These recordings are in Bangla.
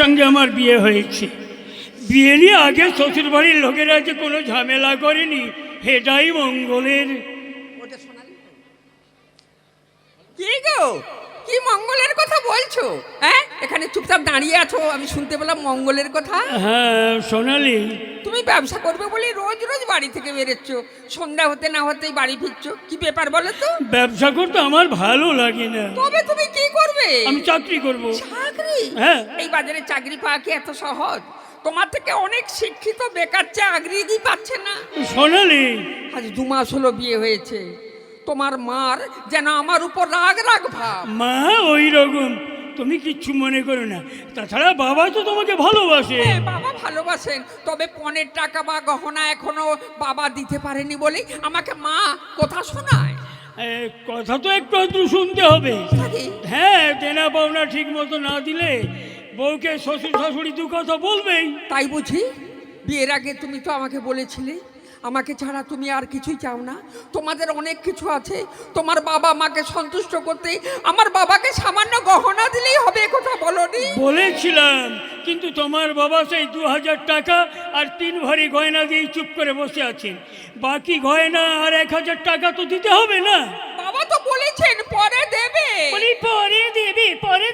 সঙ্গে আমার বিয়ে হয়েছে। বিয়ে নিয়ে আগে শ্বশুর বাড়ির লোকেরা যে কোনো ঝামেলা করেনি, এটাই মঙ্গলের। কি গো, কি মঙ্গলের কথা বলছো? হ্যাঁ, এখানে চুপচাপ দাঁড়িয়ে আছো, আমি শুনতে পেলাম মঙ্গলের কথা। হ্যাঁ সোনালি, তুমি ব্যবসা করবে বলে রোজ রোজ বাড়ি থেকে বেরোচ্ছ, সন্ধ্যা হতে না হতেই বাড়ি ফিরছো, কি ব্যাপার বলো তো? ব্যবসা করতে আমার ভালো লাগে না। তবে তুমি কি করবে? আমি চাকরি করব। চাকরি? হ্যাঁ। এই বাজারে চাকরি পাওয়া কি এত সহজ? তোমার থেকে অনেক শিক্ষিত বেকার চাকরিই পাচ্ছে না। সোনালি, আজ 2 মাস হলো বিয়ে হয়েছে, তোমার মার যেন আমার উপর রাগ রাগ ভাব। মা ওই রকম, তুমি কিচ্ছু মনে করো না। তাছাড়া বাবা তো তোমাকে ভালোবাসে। হ্যাঁ, বাবা ভালোবাসেন, তবে পণের টাকা বা গহনা এখনো বাবা দিতে পারেনি বলেই আমাকে মা কথা শোনায়। কথা তো একটু একটু শুনতে হবে। হ্যাঁ, দেনা পাওনা ঠিক মতো না দিলে বউকে শ্বশুর শাশুড়ি দু কথা বলবেই। তাই বুঝি? বিয়ের আগে তুমি তো আমাকে বলেছিলে আমাকে ছাড়া তুমি আর কিছুই চাও না, তোমাদের অনেক কিছু আছে, তোমার বাবা মাকে সন্তুষ্ট করতে আমার বাবাকে সামান্য গহনা দিলেই হবে, কথা বলনি? বলেছিলাম, কিন্তু তোমার বাবা সেই 2000 টাকা আর 3 ভরি গয়না দিয়ে চুপ করে বসে আছেন। বাকি গয়না আর 1000 টাকা তো দিতে হবে না? বাবা তো বলেছেন পরে দেবে। বলি পরে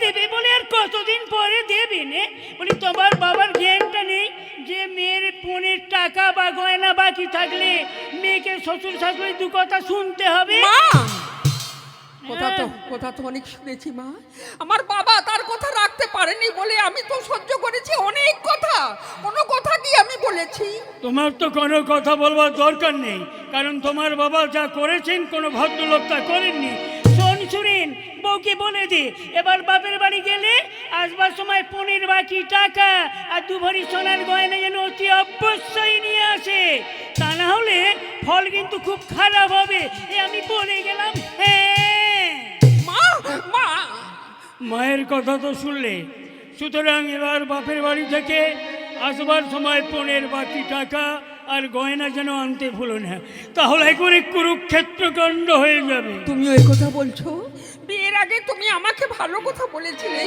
দেবে বলে আর কতদিন পরে দেবে নে? বলি তোমার বাবার জ্ঞানটা নেই যে মেয়ের পণের টাকা বা গয়না বাকি থাকলে মেয়েকে শ্বশুর শাশুড়ি দু কথা শুনতে হবে। মা, কথা তো অনেক শুনেছি মা, আমার বাবা তার কথা রাখতে পারেনি বলে আমি তো সহ্য করেছি অনেক কথা, কোনো কথা কি আমি বলেছি? তোমার তো কোনো কথা বলবার দরকার নেই, কারণ তোমার বাবা যা করেছেন কোনো ভদ্রলোক তা করেননি। শুনেন, বউকে বলে দে এবার বাপের বাড়ি গেলে আসবার সময় পণের বাকি টাকা আর 2 ভরি সোনার গয়না যেন অতি অবশ্যই নিয়ে আসে, তা না হলে ফল কিন্তু খুব খারাপ হবে। আমি বলে গেলাম। হ্যাঁ মা, মা, মায়ের কথা তো শুনলে, সুতরাং এবার বাপের বাড়ি থেকে আসবার সময় পণের বাকি টাকা আর গয়না যেন আনতে ভুলো না, তাহলে করে কুরুক্ষেত্র কাণ্ড হয়ে যাবে। তুমিও এই কথা বলছো? বিয়ের আগে তুমি আমাকে ভালো কথা বলেছিলে,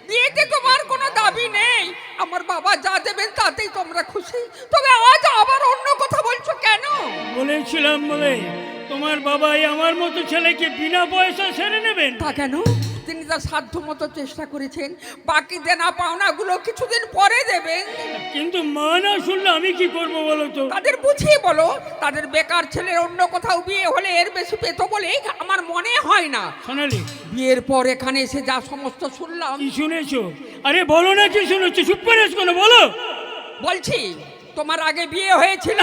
বিয়েতে তোমার কোনো দাবি নেই, আমার বাবা যা দেবেন তাতেই তোমরা খুশি, তবে আজ আবার অন্য কথা বলছো কেন? বলেছিলাম বলে তোমার বাবাই আমার মতো ছেলেকে বিনা পয়সা ছেড়ে নেবেন? তা কেন? তিনি তার সাধ্য মতো চেষ্টা করেছেন, বাকি দেনা পাওনাগুলো কিছুদিন পরে দেবেন। কিন্তু মা না শুনলে আমি কি করবো বলো তো? তাদের বুঝিয়ে বলো, তাদের বেকার ছেলের অন্য কোথাও বিয়ে হলে এর বেশি পেত বলে আমার মনে হয় না। সোনালি, বিয়ের পর এখানে এসে যা সমস্ত শুনলাম। কি শুনেছো? আরে বলো না কি শুনেছো, চুপ করে কোনো বলো। বলছি, তোমার আগে বিয়ে হয়েছিল,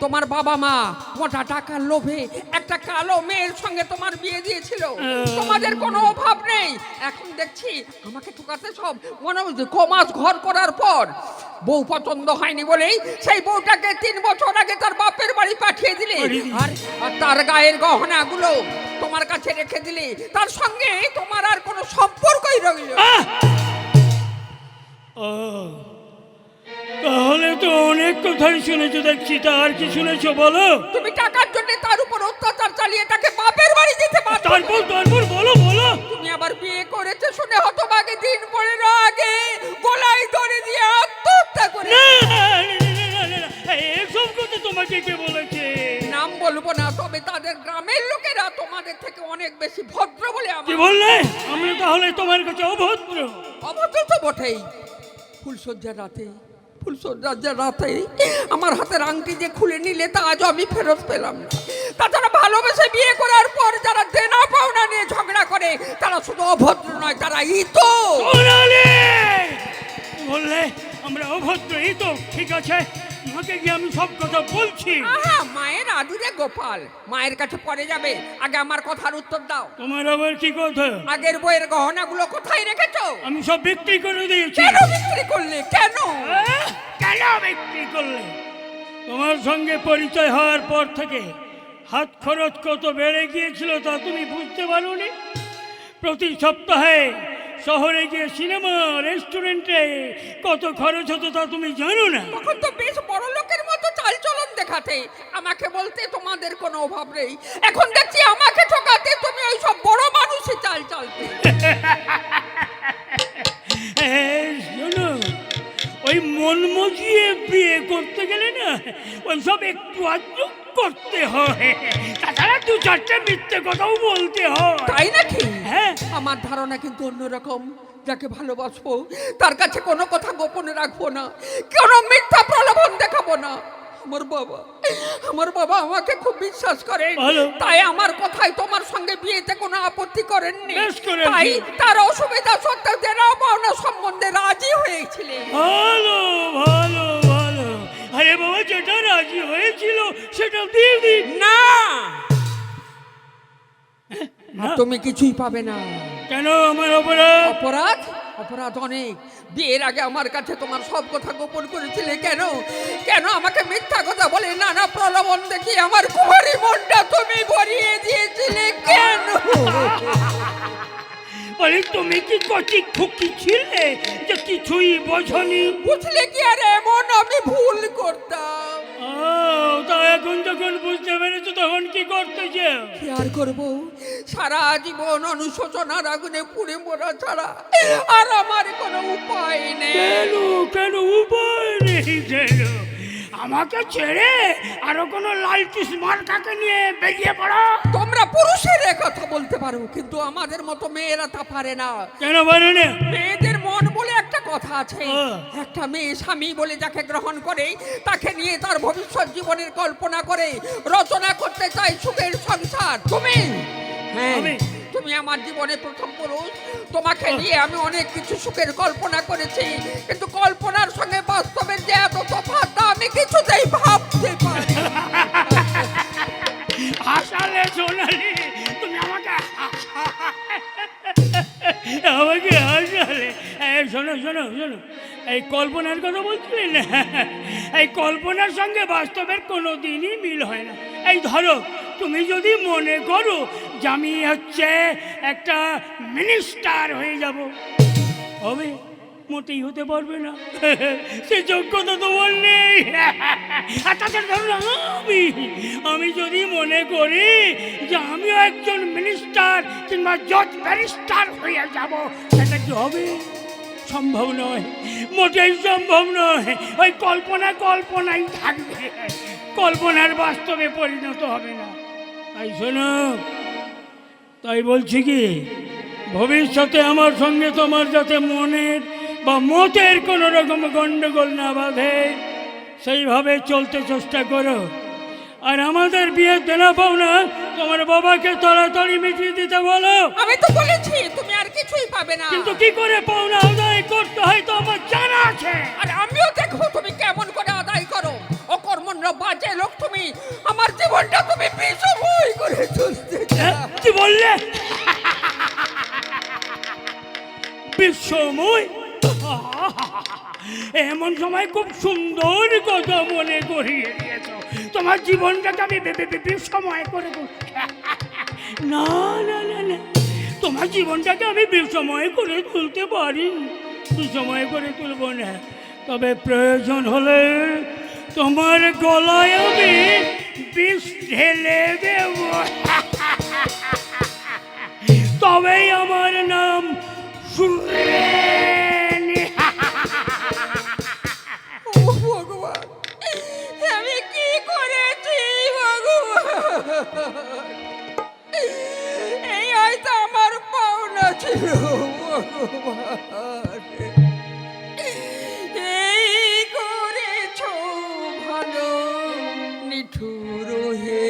তোমার বাবা মা মোটা টাকার লোভে একটা কালো মেয়ের সঙ্গে তোমার বিয়ে দিয়েছিল, তোমাদের কোনো অভাব নেই। এখন দেখছি আমাকে ঠকাতে সব মনে হচ্ছে, কমাস ঘর করার পর বউ পছন্দ হয়নি বলেই সেই বউটাকে 3 বছর আগে তার বাপের বাড়ি পাঠিয়ে দিলে, আর তার গায়ের গহনাগুলো তোমার কাছে রেখে দিলে, তার সঙ্গে তোমার আর কোনো সম্পর্কই রইল। তাহলে তো অনেক কথাই শুনেছো দেখছি, তা আর কি শুনেছো বলো? তুমি টাকার জন্য তার উপর অত্যাচার চালিয়ে তাকে বাপের বাড়ি যেতে বাধ্য। তারপর বলো বলো। তুমি আবার বিয়ে করেছো শুনে হতভাগে 3 পরের আগে গলায় ধরে দিয়ে আত্মহত্যা করে। এসব কথা তোমাকে কে বলেছে? নাম বলবো না, তবে তাদের গ্রামের লোকেরা তোমাদের থেকে অনেক বেশি ভদ্র বলে আমার। কি বললে? আমরা তাহলে তোমার কাছে অভদ্র? অভদ্র তো বটেই। ফুলসজ্জার রাতে আমার হাতের আংটি যে খুলে নিলে তা আজও আমি ফেরত পেলাম না। তাছাড়া ভালোবেসে বিয়ে করার পর যারা দেনা পাওনা নিয়ে ঝগড়া করে তারা শুধু অভদ্র নয়, তারা ইতো। বললে আমরা অভদ্র, এই তো ঠিক আছে, মাকে গিয়ে আমি সব কথা বলছি। আহা, মায়ের আদুরে গোপাল, মায়ের কাছে পরে যাবে, আগে আমার কথার উত্তর দাও। তোমার আবার কি কথা? আগের বইয়ের গহনাগুলো কোথায় রেখেছো? আমি সব বিক্রি করে দিয়েছি। কেন বিক্রি করলে? কেন কেন বিক্রি করলে? তোমার সঙ্গে পরিচয় হওয়ার পর থেকে হাত খরচ কত বেড়ে গিয়েছিল তা তুমি বুঝতে পারোনি? প্রতি সপ্তাহে শহরে গিয়ে সিনেমা রেস্টুরেন্টে কত খরচ হতো তা তুমি জানো না? তখন তো বেশ বড় লোকের মতো চালচলন দেখাতে, আমাকে বলতে তোমাদের কোনো অভাব নেই। এখন দেখছি আমাকে ঠকাতে তুমি ওই সব বড় মানুষই চাল চালতে। মন মজিয়ে বিয়ে করতে গেলে না ওইসব একটু আধটু করতে হয়, তাছাড়া দু চারটে মিথ্যে কথাও বলতে হয়। তাই নাকি? হ্যাঁ। আমার ধারণা কিন্তু অন্যরকম। যাকে ভালোবাসবো তার কাছে কোনো কথা গোপনে রাখবো না, কোনো মিথ্যা প্রলোভন দেখাবো না। আমার বাবা আমাকে খুব বিশ্বাস করে, তাই আমার কথাই তোমার সঙ্গে বিয়েতে কোনো আপত্তি করেননি। তাই তার অসুবিধা সত্ত্বেও দেনা পাওনা সম্বন্ধে রাজি হয়েছিলেন। ভালো ভালো ভালো। আরে বাবা, যেটা রাজি হয়েছিল সেটা দিয়ে দিন। না, তুমি কিছুই পাবে না। কেন? আমার অপরাধ? অপরাধ? অপরাধ অনেক। বিয়ের আগে আমার কাছে তোমার সব কথা গোপন করেছিলে কেন? কেন আমাকে মিথ্যা কথা বলে নানা প্রলোভন দেখিয়ে আমার কুমারী মনটা তুমি ভরিয়ে দিয়েছিলে কেন? বলি, তুমি কি কচি খুকি ছিলে যে কিছুই বোঝনি? বুঝলে কি আর এমন আমি ভুল করতাম? তা এখন যখন বুঝতে পেরেছো তখন কি করতে চাও? কি আর করবো, সারা জীবন অনুশোচনার আগুনে পুড়ে মরা ছাড়া আর আমার কোনো উপায় নেই। কেন? কেন উপায় নেই কেন? আমাকে ছেড়ে আরো কোনো লালচুস মার্কাকে নিয়ে বেরিয়ে পড়ো। তোমরা পুরুষের কথা বলতে পারো, কিন্তু আমাদের মতো মেয়েরা তা পারে না। কেন পারো না? মেয়েদের মন বলে একটা কথা আছে। একটা মেয়ে স্বামী বলে যাকে গ্রহণ করে তাকে নিয়ে তার ভবিষ্যৎ জীবনের কল্পনা করে রচনা করতে চায় সুখের সংসার। তুমি, হ্যাঁ, তুমি আমার জীবনে প্রথম পুরুষ। তোমাকে নিয়ে আমি অনেক কিছু সুখের কল্পনা করেছি, কিন্তু কল্পনার সঙ্গে বাস্তবের যে এত তফাৎ তা আমি কিছুতেই ভাবতে পারি। হাসালে সোনালি, তুমি আমাকে হাসালে। শোনো শোনো শোনো, এই কল্পনার কথা বলছিলেন না, এই কল্পনার সঙ্গে বাস্তবের কোনো দিনই মিল হয় না। এই ধরো, তুমি যদি মনে করো যে আমি হচ্ছে একটা মিনিস্টার হয়ে যাব, হবে? মোটেই হতে পারবে না, সে যোগ্যতা তোমার নেই। আমি যদি মনে করি যে আমিও একজন মিনিস্টার কিংবা জজ ব্যারিস্টার হয়ে যাব, সেটা কি হবে? সম্ভব নয়, মোটেই সম্ভব নয়। ওই কল্পনা কল্পনাই থাকবে, কল্পনার বাস্তবে পরিণত হবে না। তাই শোনো, তাই বলছি কি, ভবিষ্যতে আমার সঙ্গে তোমার যাতে মনের বা মতের কোনো রকম গণ্ডগোল না বাঁধে, সেইভাবে চলতে চেষ্টা করো। আর আমাদের বিয়ের দেনা পাওনা তোমার বাবাকে তাড়াতাড়ি মিটিয়ে দিতে বলো। আমি তো বলেছি তুমি আর কিছুই পাবে না। কিন্তু কি করে পাওনা আদায় করতে হয় তো আমার জানা আছে। আর আমিও দেখো তুমি কেমন করে আদায় করো। অকর্মণ্য বাজে লোক তুমি, আমার জীবনটা তুমি বিষময় করে তুলতে চাও। কি বললে? বিশ্বময়? এমন সময় খুব সুন্দর কথা মনে করিয়ে দিয়েছ। তোমার জীবনটাকে আমি বিশ্বময় করে না না না না, তোমার জীবনটাকে আমি বিশ্বময় করে তুলতে পারি, বিশ্বময় করে তুলব না। তবে প্রয়োজন হলে তোমার গলায় আমি বিষ ঢেলে দেব, তবেই আমার নাম সুরেন। ও ভগবান, আমি কি করেছি ভগবান? এই হয়তো আমার পাওনা ছিল ভগবান। এই করেছো ভালো নিঠুর হে,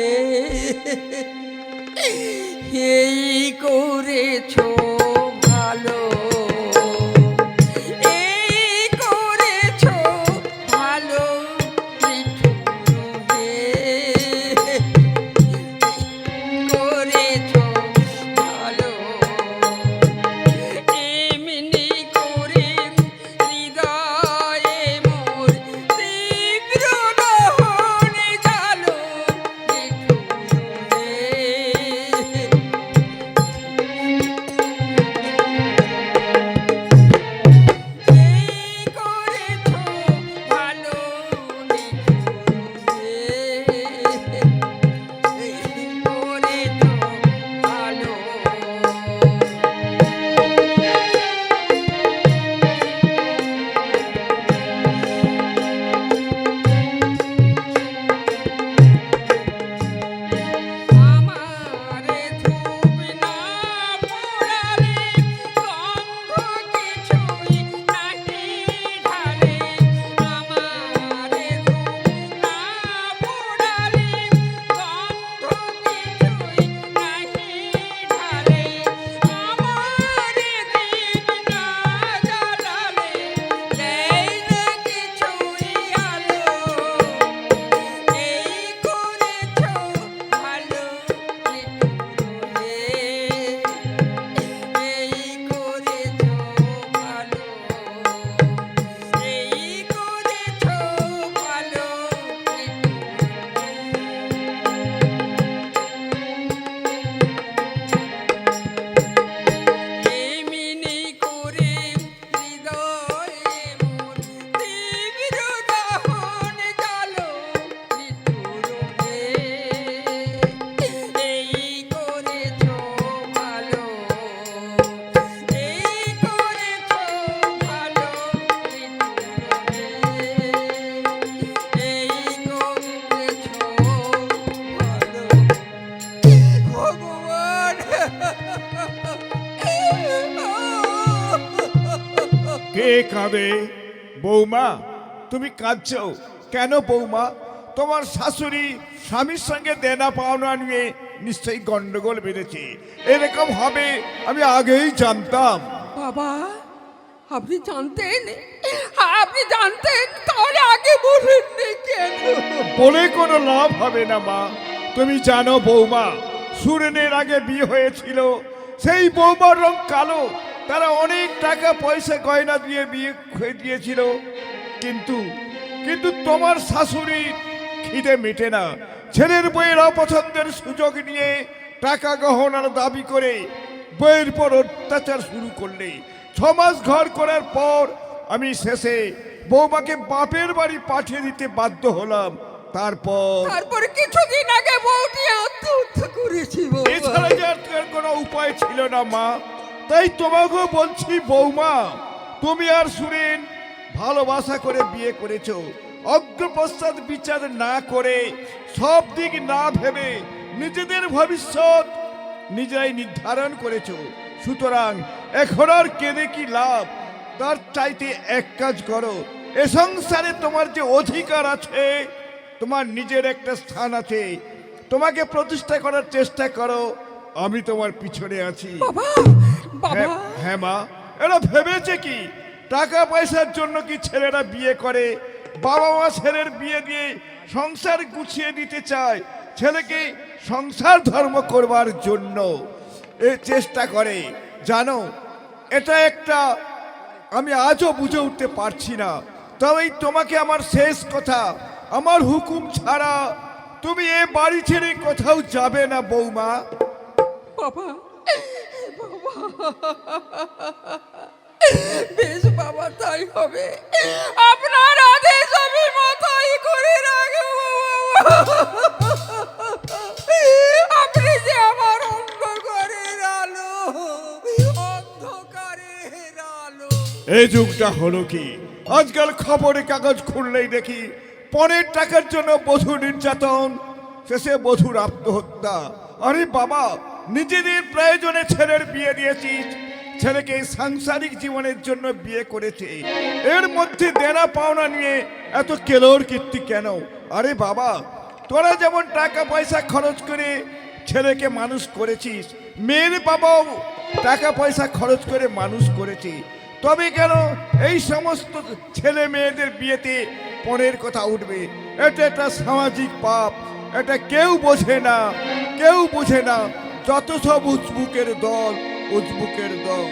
এই করেছো ভালো। কে কাঁদে? বৌমা, তুমি কাঁদছো কেন বৌমা? তোমার শাশুড়ি স্বামীর সঙ্গে দেনা পাওনা নিয়ে নিশ্চয়ই গন্ডগোল বেঁধেছে। এরকম হবে আমি আগেই জানতাম। বাবা, আপনি জানতেন? আপনি জানতেন তাহলে আগে বলেননি কেন? বলে কোনো লাভ হবে না মা। তুমি জানো বৌমা, সুরেনের আগে বিয়ে হয়েছিল, সেই বৌমার রং কালো। তারা অনেক টাকা পয়সা গয়না দিয়ে বিয়ে হয়ে দিয়েছিল, কিন্তু কিন্তু তোমার শাশুড়ির খিদে মেটে না। ছেলের বইয়ের অপছন্দের সুযোগ নিয়ে টাকা গহনার দাবি করে বইয়ের পর অত্যাচার শুরু করলে। 6 মাস ঘর করার পর আমি শেষে বৌমাকে বাপের বাড়ি পাঠিয়ে দিতে বাধ্য হলাম। তারপরে কিছুদিন আগে বউটি আত্মহত্যা করেছি বাবা। এছাড়া যে আর কোনো উপায় ছিল না মা। তাই তোমাকেও বলছি বৌমা, তুমি আর সুরেন ভালোবাসা করে বিয়ে করেছো, অগ্রপশ্চাৎ বিচার না করে, সব দিক না ভেবে নিজেদের ভবিষ্যৎ নিজেরাই নির্ধারণ করেছো। সুতরাং এখন আর কেঁদে কি লাভ? তার চাইতে এক কাজ করো, এ সংসারে তোমার যে অধিকার আছে, তোমার নিজের একটা স্থান আছে, তোমাকে প্রতিষ্ঠা করার চেষ্টা করো। আমি তোমার পিছনে আছি। বাবা, বাবা, হ্যাঁ মা, এরা ভেবেছে কি টাকা পয়সার জন্য কি ছেলেরা বিয়ে করে? বাবা মা ছেলের বিয়ে দিয়ে সংসার গুছিয়ে দিতে চায়, ছেলেকে সংসার ধর্ম করবার জন্য এ চেষ্টা করে। জানো, এটা একটা আমি আজও বুঝে উঠতে পারছি না। তবেই তোমাকে আমার শেষ কথা, আমার হুকুম ছাড়া তুমি এ বাড়ি ছেড়ে কোথাও যাবে না বৌমা। বাবা, বেশ বাবা, তাই হবে। আপনার আদেশ আমি মাথায় করে রাখবো বাবা। আপনি যে আমার অন্ধকারের আলো, অন্ধকারের আলো। এই যুগটা হলো কি? আজকাল খবরে কাগজ খুললেই দেখি পণের টাকার জন্য বধূ নির্যাতন, শেষে বধূর আত্মহত্যা। আরে বাবা, নিজেদের প্রয়োজনে ছেলের বিয়ে দিয়েছিস, ছেলেকে সাংসারিক জীবনের জন্য বিয়ে করেছে, এর মধ্যে দেনা পাওনা নিয়ে এত কেলোর কীর্তি কেন? আরে বাবা, তোরা যেমন টাকা পয়সা খরচ করে ছেলেকে মানুষ করেছিস, মেয়ের বাবাও টাকা পয়সা খরচ করে মানুষ করেছে, তবে কেন এই সমস্ত ছেলে মেয়েদের বিয়েতে পণের কথা উঠবে? এটা একটা সামাজিক পাপ, এটা কেউ বোঝে না, কেউ বোঝে না। যত সব উজবুকের দল, উজবুকের দল।